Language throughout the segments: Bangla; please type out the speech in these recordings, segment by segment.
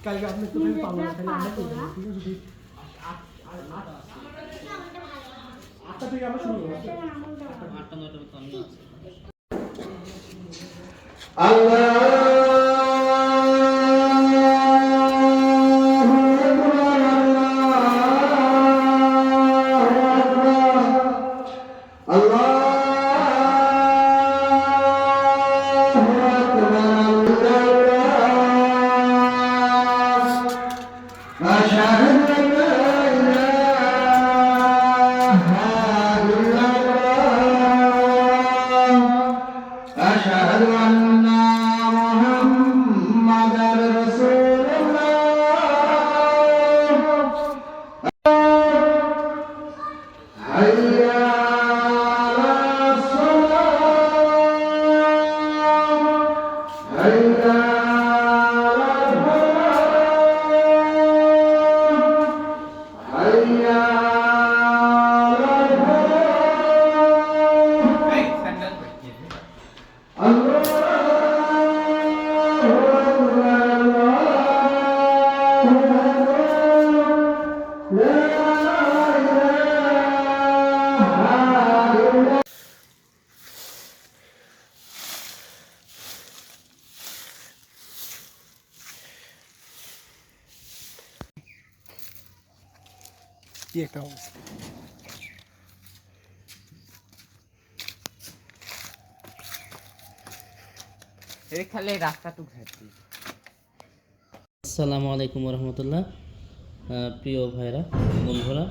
কালকে আপনি তো পাবো না, তাহলে আমরা করবো ঠিক আছে? ঠিক 8টা থেকে আমরা শুরু করবো। 8টা 9টার মতো আমি আছি। أشهد أن محمدا رسول الله حي على الصلاة حي على الفلاح حي على الفلاح الله কি একটা অবস্থা। আসসালামু আলাইকুম রহমতুল্লাহ। প্রিয় ভাইরা বন্ধুরা,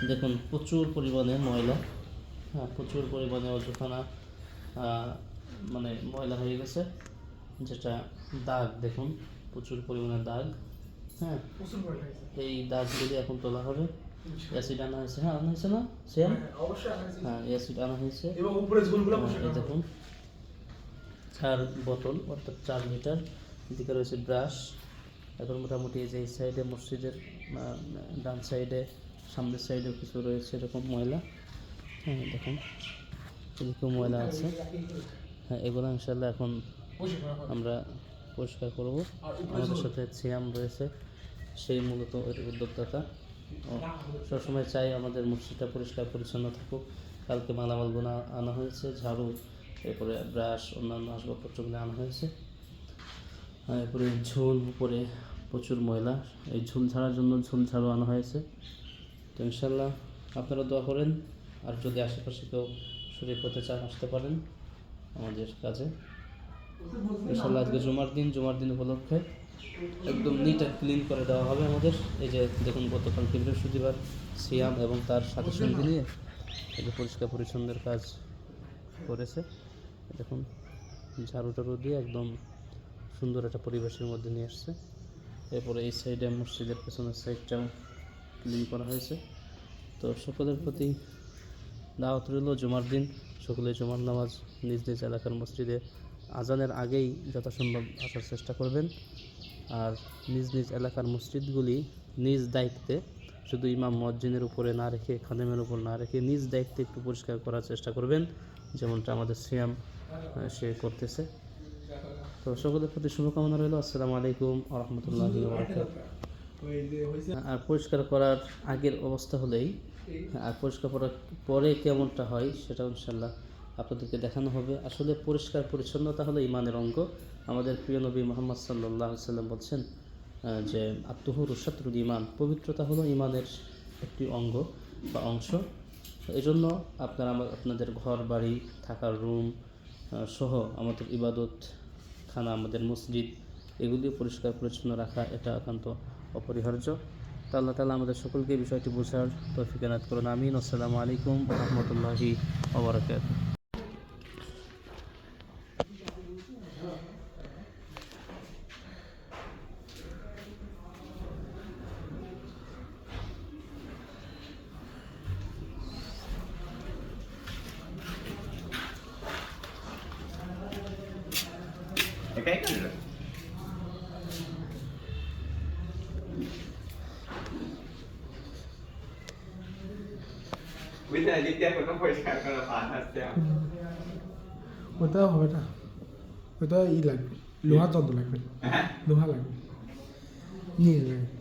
দেখুন প্রচুর পরিমাণে ময়লা, প্রচুর পরিমাণে অযথানা মানে ময়লা হয়ে গেছে, যেটা দাগ দেখুন, প্রচুর পরিমাণে দাগ। হ্যাঁ, এই দাগগুলি এখন তোলা হবে। অ্যাসিড আনা হয়েছে, আনা হয়েছে না সেম? হ্যাঁ, অ্যাসিড আনা হয়েছে। এই দেখুন 4 বোতল অর্থাৎ 4 লিটার। এদিকে রয়েছে ব্রাশ। এখন মোটামুটি এই যে এই সাইডে মসজিদের ডান সাইডে, সামনের সাইডেও কিছু রয়েছে এরকম ময়লা। হ্যাঁ দেখুন, এদিকেও ময়লা আছে। হ্যাঁ, এগুলো ইনশাল্লাহ এখন আমরা পরিষ্কার করব। আমাদের সাথে সিয়াম রয়েছে, সেই মূলত এর উদ্যোক্তা। সবসময় চাই আমাদের মসজিদটা পরিষ্কার পরিচ্ছন্ন থাকুক। কালকে মালামালগুলো আনা হয়েছে, ঝাড়ু, এরপরে ব্রাশ, অন্যান্য আসবাবপত্রগুলো আনা হয়েছে। এরপরে ঝোল, উপরে প্রচুর ময়লা, এই ঝোল ঝাড়ার জন্য ঝোল ঝাড়ু আনা হয়েছে। তো ইনশাল্লাহ আপনারা দোয়া করেন, আর যদি আশেপাশে কেউ শরীর হতে চান আসতে পারেন আমাদের কাজে। ইনশাল্লাহ আজকে জুমার দিন উপলক্ষে একদম নিট অ্যান্ড ক্লিন করে দেওয়া হবে আমাদের। এই যে দেখুন, গতকালকে বৃহস্পতিবার সিয়াম এবং তার সাথে সঙ্গে নিয়ে এই যে পরিষ্কার পরিচ্ছন্নের কাজ করেছে। দেখুন ঝাড়ু টাড়ু দিয়ে একদম সুন্দর একটা পরিবেশের মধ্যে নিয়ে আসছে। এরপরে এই সাইডে মসজিদের পেছনের সাইডটাও ক্লিন করা হয়েছে। তো সকলের প্রতি দাওয়াত রইল, জুমার দিন সকলে জুমার নামাজ নিজ নিজ এলাকার মসজিদে আজানের আগেই যথাসম্ভব আসার চেষ্টা করবেন। আর নিজ নিজ এলাকার মসজিদগুলি নিজ দায়িত্বে, শুধু ইমাম মুয়াজ্জিনের উপরে না রেখে, খাদেমের উপর না রেখে, নিজ দায়িত্বে একটু পরিষ্কার করার চেষ্টা করবেন, যেমনটা আমাদের সিয়াম সে করতেছে। তো সকলের প্রতি শুভকামনা রইল। আসসালামু আলাইকুম ওয়া রাহমাতুল্লাহি ওয়া বারাকাতুহু। আর পরিষ্কার করার আগের অবস্থা হলেই, আর পরিষ্কার করার পরে কেমনটা হয় সেটা ইনশাল্লাহ আপনাদেরকে দেখানো হবে। আসলে পরিষ্কার পরিচ্ছন্নতা হলো ইমানের অঙ্গ। আমাদের প্রিয় নবী মুহাম্মদ সাল্লাল্লাহু আলাইহি সাল্লাম বলছেন যে আত-তুহুরু শাতরুল ঈমান, পবিত্রতা হলো ইমানের একটি অঙ্গ বা অংশ। এই জন্য আপনারা আপনাদের ঘর বাড়ি, থাকার রুম সহ আমাদের ইবাদত খানা, আমাদের মসজিদ, এগুলিও পরিষ্কার পরিচ্ছন্ন রাখা এটা একান্ত অপরিহার্য। তো আল্লাহ তাআলা আমাদের সকলকে বিষয়টি বোঝার তৌফিক এনায়েত করুন। আমিন। আসসালামু আলাইকুম ওয়া রাহমাতুল্লাহি ওয়া বারাকাতুহু। এটাই করলো বুঝতে না, দ্বিতীয় কোনো পরিষ্কার করা পাঠ আসছে ওটাও হবে না। ওটা ই লাগবে লোহার যন্ত্র লাগবে লোহা লাগবে নিয়ে যাবে